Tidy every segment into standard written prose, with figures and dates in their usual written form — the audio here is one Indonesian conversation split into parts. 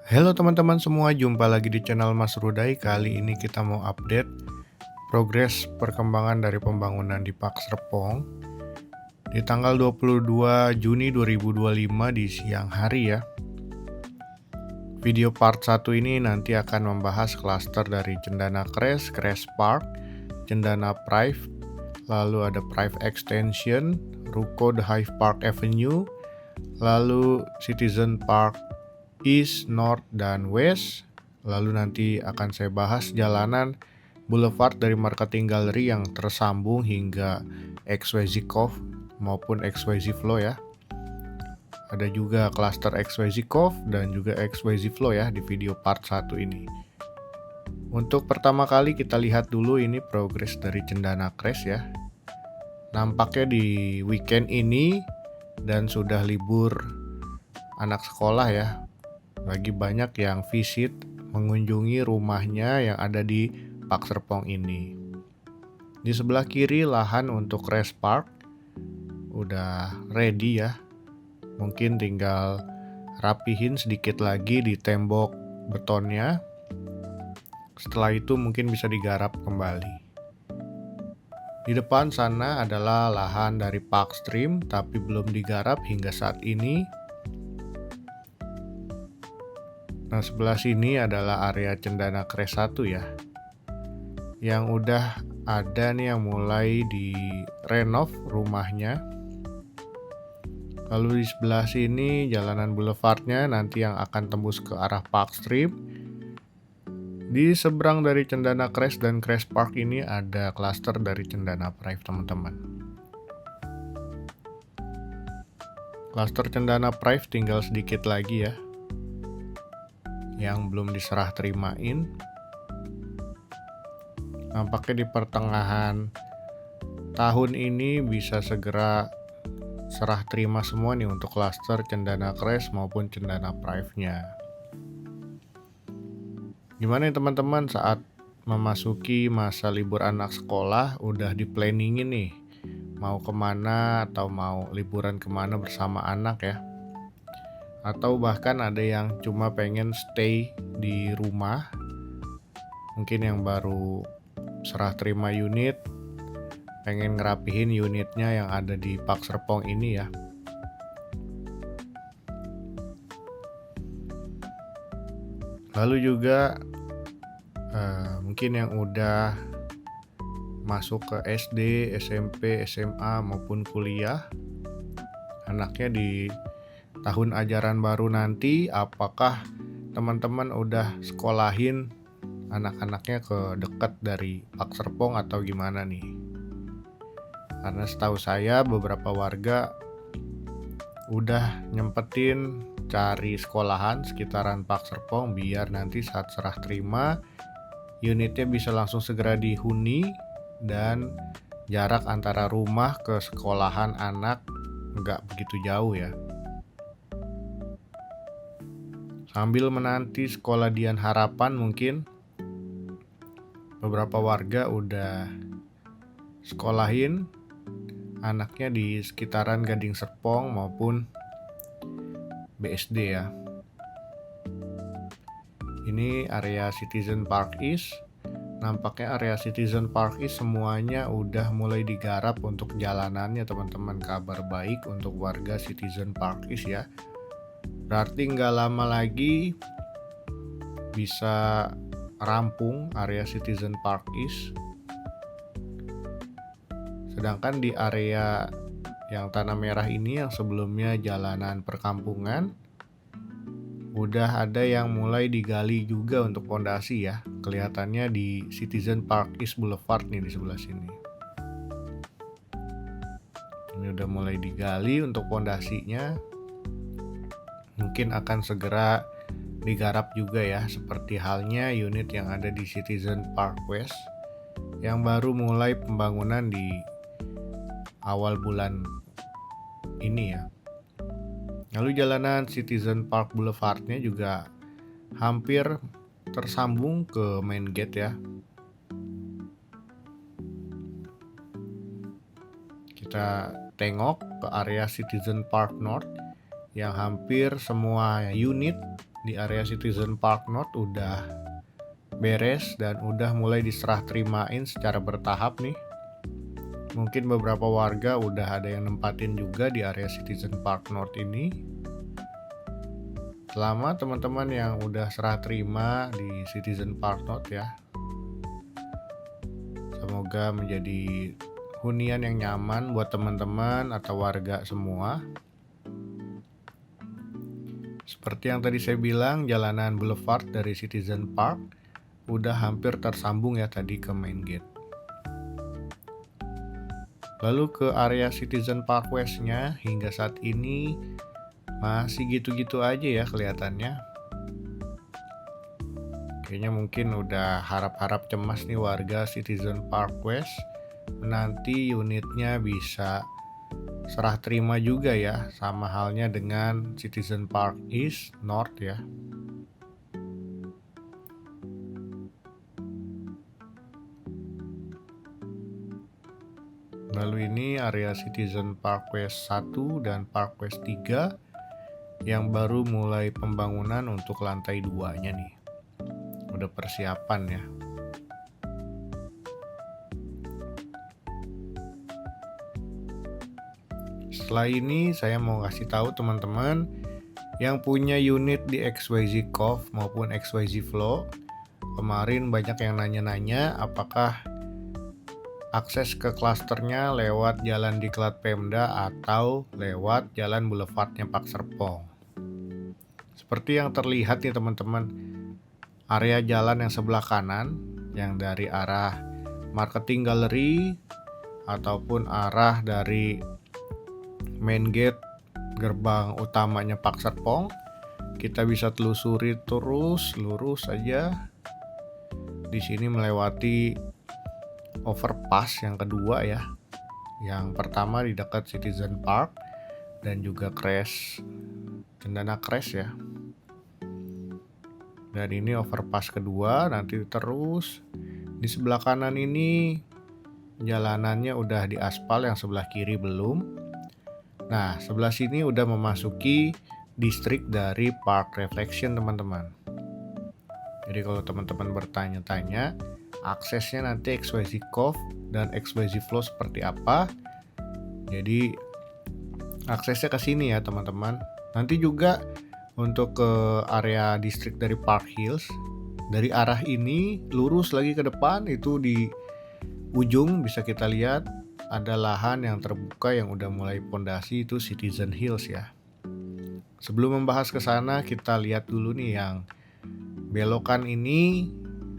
Halo teman-teman semua, jumpa lagi di channel Mas Rudai. Kali ini kita mau update progres perkembangan dari pembangunan di Park Serpong di tanggal 22 Juni 2025 di siang hari ya. Video part 1 ini nanti akan membahas klaster dari Cendana Crest, Crest Park, Cendana Prive, lalu ada Prive Extension, Ruko The Hive Park Avenue, lalu Citizen Park East, North, dan West. Lalu nanti akan saya bahas jalanan Boulevard dari Marketing Gallery yang tersambung hingga XYZ Cove maupun XYZ Flow ya. Ada juga cluster XYZ Cove dan juga XYZ Flow ya di video part 1 ini. Untuk pertama kali kita lihat dulu ini progres dari Cendana Crest ya. Nampaknya di weekend ini dan sudah libur anak sekolah ya. Lagi banyak yang visit mengunjungi rumahnya yang ada di Park Serpong ini. Di sebelah kiri lahan untuk Crest Park udah ready ya. Mungkin tinggal rapihin sedikit lagi di tembok betonnya. Setelah itu mungkin bisa digarap kembali. Di depan sana adalah lahan dari Park Stream tapi belum digarap hingga saat ini. Nah, sebelah sini adalah area Cendana Crest 1 ya. Yang udah ada nih yang mulai di renov rumahnya. Lalu di sebelah sini jalanan boulevardnya nanti yang akan tembus ke arah Park Street. Di seberang dari Cendana Crest dan Crest Park ini ada klaster dari Cendana Prive teman-teman. Klaster Cendana Prive tinggal sedikit lagi ya. Yang belum diserah terimain. Nampaknya di pertengahan tahun ini bisa segera serah terima semua nih untuk klaster Cendana Crest maupun Cendana Prive-nya. Gimana nih teman-teman saat memasuki masa libur anak sekolah udah di-planningin nih mau kemana atau mau liburan kemana bersama anak ya. Atau bahkan ada yang cuma pengen stay di rumah. Mungkin yang baru serah terima unit, pengen ngerapihin unitnya yang ada di Park Serpong ini ya. Lalu juga mungkin yang udah masuk ke SD, SMP, SMA maupun kuliah, anaknya di tahun ajaran baru nanti, apakah teman-teman udah sekolahin anak-anaknya ke dekat dari Park Serpong atau gimana nih? Karena setahu saya beberapa warga udah nyempetin cari sekolahan sekitaran Park Serpong biar nanti saat serah terima unitnya bisa langsung segera dihuni dan jarak antara rumah ke sekolahan anak nggak begitu jauh ya. Sambil menanti sekolah Dian Harapan mungkin beberapa warga udah sekolahin anaknya di sekitaran Gading Serpong maupun BSD ya. Ini area Citizen Park East. Nampaknya area Citizen Park East semuanya udah mulai digarap untuk jalanannya teman-teman. Kabar baik untuk warga Citizen Park East ya. Berarti nggak lama lagi bisa rampung area Citizen Park East. Sedangkan di area yang tanah merah ini yang sebelumnya jalanan perkampungan udah ada yang mulai digali juga untuk pondasi ya. Kelihatannya di Citizen Park East Boulevard nih di sebelah sini. Ini udah mulai digali untuk pondasinya. Mungkin akan segera digarap juga ya, seperti halnya unit yang ada di Citizen Park West yang baru mulai pembangunan di awal bulan ini ya. Lalu jalanan Citizen Park Boulevardnya juga hampir tersambung ke main gate ya. Kita tengok ke area Citizen Park North yang hampir semua unit di area Citizen Park North udah beres dan udah mulai diserah terimain secara bertahap nih. Mungkin beberapa warga udah ada yang nempatin juga di area Citizen Park North ini. Selamat teman-teman yang udah serah terima di Citizen Park North ya. Semoga menjadi hunian yang nyaman buat teman-teman atau warga semua. Seperti yang tadi saya bilang, jalanan Boulevard dari Citizen Park udah hampir tersambung ya tadi ke main gate. Lalu ke area Citizen Park West-nya hingga saat ini masih gitu-gitu aja ya kelihatannya. Kayaknya mungkin udah harap-harap cemas nih warga Citizen Park West. Nanti unitnya bisa serah terima juga ya, sama halnya dengan Citizen Park East, North ya. Lalu ini area Citizen Park West 1 dan Park West 3 yang baru mulai pembangunan untuk lantai 2-nya nih. Udah persiapan ya. Setelah ini saya mau kasih tahu teman-teman yang punya unit di XYZ Cove maupun XYZ Flow. Kemarin banyak yang nanya-nanya apakah akses ke klasternya lewat jalan Diklat Pemda atau lewat jalan Boulevardnya Pak Serpong. Seperti yang terlihat nih teman-teman, area jalan yang sebelah kanan yang dari arah Marketing Gallery ataupun arah dari main gate gerbang utamanya Pak Serpong, kita bisa telusuri terus lurus aja. Di sini melewati overpass yang kedua ya. Yang pertama di dekat Citizen Park dan juga Cendana Crash ya. Dan ini overpass kedua, nanti terus di sebelah kanan ini jalanannya udah diaspal, yang sebelah kiri belum. Nah, sebelah sini udah memasuki distrik dari Park Reflection teman-teman. Jadi kalau teman-teman bertanya-tanya, aksesnya nanti XYZ Cove dan XYZ Flow seperti apa? Jadi aksesnya ke sini ya teman-teman. Nanti juga untuk ke area distrik dari Park Hills, dari arah ini lurus lagi ke depan, itu di ujung bisa kita lihat ada lahan yang terbuka yang udah mulai pondasi, itu Citizen Hills ya. Sebelum membahas ke sana, kita lihat dulu nih yang belokan ini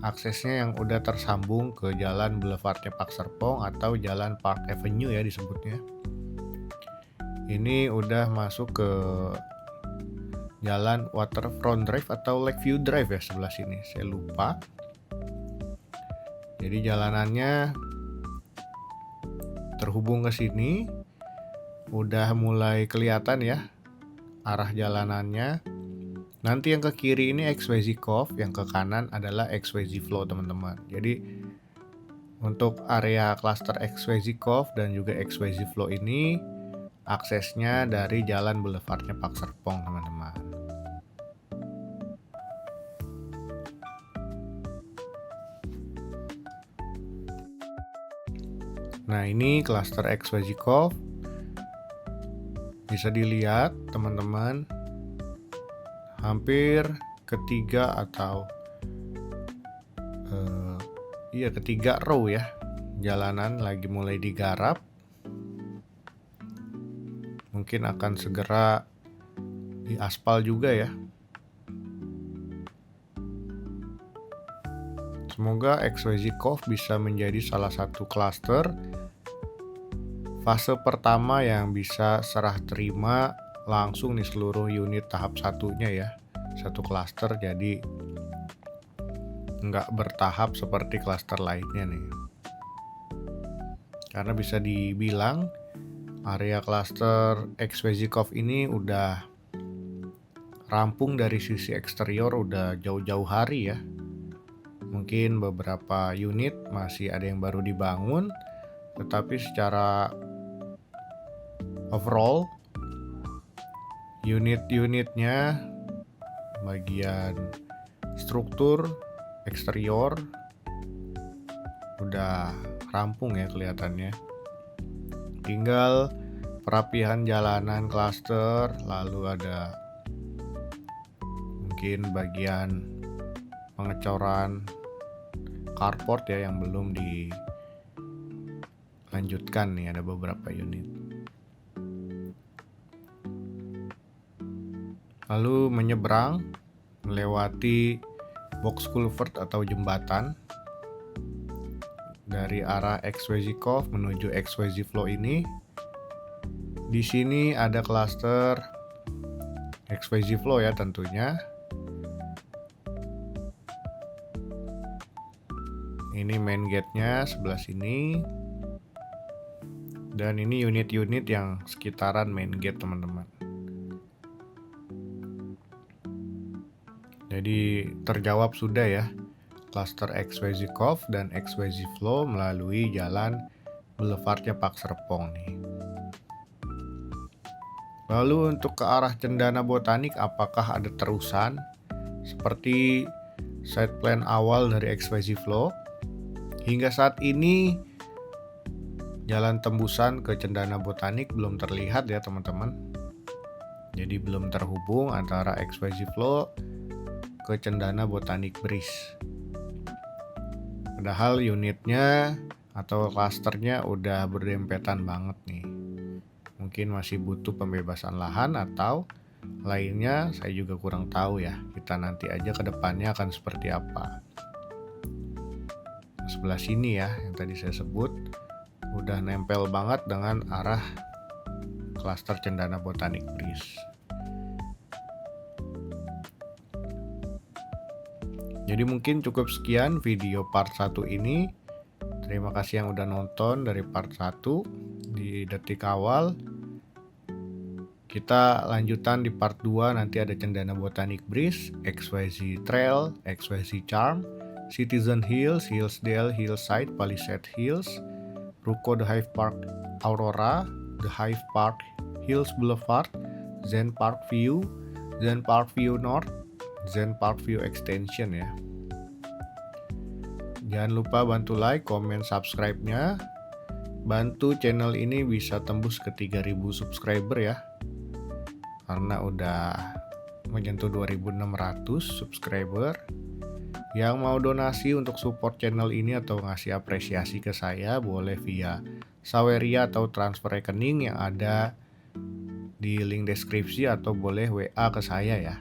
aksesnya yang udah tersambung ke jalan Boulevardnya Pak Serpong atau jalan Park Avenue ya disebutnya. Ini udah masuk ke jalan Waterfront Drive atau Lakeview Drive ya sebelah sini, saya lupa. Jadi jalanannya terhubung ke sini, udah mulai kelihatan ya arah jalanannya. Nanti yang ke kiri ini XYZ Cove, yang ke kanan adalah XYZ Flow teman-teman. Jadi untuk area cluster XYZ Cove dan juga XYZ Flow ini aksesnya dari jalan Boulevardnya Pak Serpong teman-teman. Nah, ini cluster XYZ Cove. Bisa dilihat teman-teman, hampir ketiga atau ketiga row ya. Jalanan lagi mulai digarap. Mungkin akan segera diaspal juga ya. Semoga XYZ Cove bisa menjadi salah satu klaster fase pertama yang bisa serah terima langsung nih seluruh unit tahap satunya ya. Satu klaster, jadi nggak bertahap seperti klaster lainnya nih. Karena bisa dibilang area klaster XYZ Cove ini udah rampung dari sisi eksterior udah jauh-jauh hari ya. Mungkin beberapa unit masih ada yang baru dibangun, tetapi secara overall unit-unitnya bagian struktur eksterior udah rampung ya kelihatannya. Tinggal perapihan jalanan klaster, lalu ada mungkin bagian pengecoran carport ya yang belum dilanjutkan nih, ada beberapa unit. Lalu menyeberang melewati box culvert atau jembatan dari arah XYZ Cove menuju XYZ Flow ini. Di sini ada klaster XYZ Flow ya tentunya. Ini main gate-nya sebelah sini. Dan ini unit-unit yang sekitaran main gate, teman-teman. Jadi terjawab sudah ya klaster XYZ Cove dan XYZ Flow melalui jalan Boulevardnya Park Serpong nih. Lalu untuk ke arah Cendana Botanik, apakah ada terusan seperti side plan awal dari XYZ Flow? Hingga saat ini jalan tembusan ke Cendana Botanik belum terlihat ya teman-teman. Jadi belum terhubung antara XYZ Flow ke Cendana Botanik Bridge. Padahal unitnya atau klasternya udah berdempetan banget nih. Mungkin masih butuh pembebasan lahan atau lainnya, saya juga kurang tahu ya. Kita nanti aja ke depannya akan seperti apa. Sebelah sini ya yang tadi saya sebut udah nempel banget dengan arah klaster Cendana Botanik Bridge. Jadi mungkin cukup sekian video part 1 ini. Terima kasih yang udah nonton dari part 1 di detik awal. Kita lanjutan di part 2, nanti ada Cendana Botanik Bridge, XYZ Trail, XYZ Charm, Citizen Hills, Hillsdale Hillside, Palisade Hills, Ruko The Hive Park Aurora, The Hive Park Hills Boulevard, Zen Park View, Zen Park View North, Zen Park View Extension ya. Jangan lupa bantu like, comment, subscribe-nya. Bantu channel ini bisa tembus ke 3000 subscriber ya. Karena udah menyentuh 2600 subscriber. Yang mau donasi untuk support channel ini atau ngasih apresiasi ke saya, boleh via Saweria atau transfer rekening yang ada di link deskripsi, atau boleh WA ke saya ya.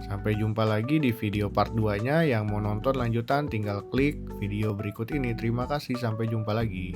Sampai jumpa lagi di video part 2-nya. Yang mau nonton lanjutan tinggal klik video berikut ini. Terima kasih, sampai jumpa lagi.